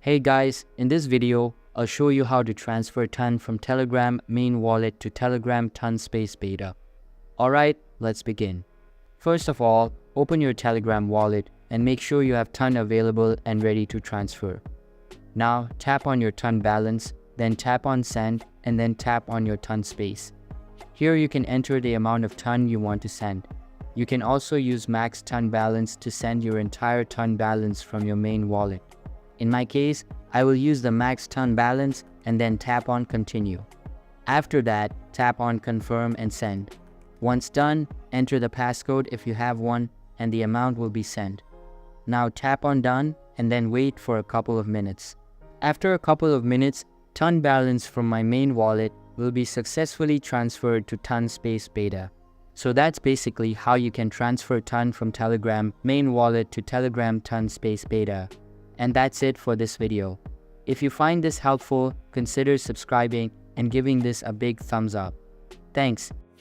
Hey guys, in this video, I'll show you how to transfer ton from Telegram main wallet to Telegram ton space beta. Alright, let's begin. First of all, open your Telegram wallet and make sure you have ton available and ready to transfer. Now tap on your ton balance, then tap on send and then tap on your ton space. Here you can enter the amount of ton you want to send. You can also use max ton balance to send your entire ton balance from your main wallet. In my case, I will use the max ton balance and then tap on continue. After that, tap on confirm and send. Once done, enter the passcode if you have one and the amount will be sent. Now tap on done and then wait for a couple of minutes. After a couple of minutes, ton balance from my main wallet will be successfully transferred to ton space beta. So that's basically how you can transfer ton from Telegram main wallet to Telegram ton space beta. And that's it for this video. If you find this helpful, consider subscribing and giving this a big thumbs up. Thanks.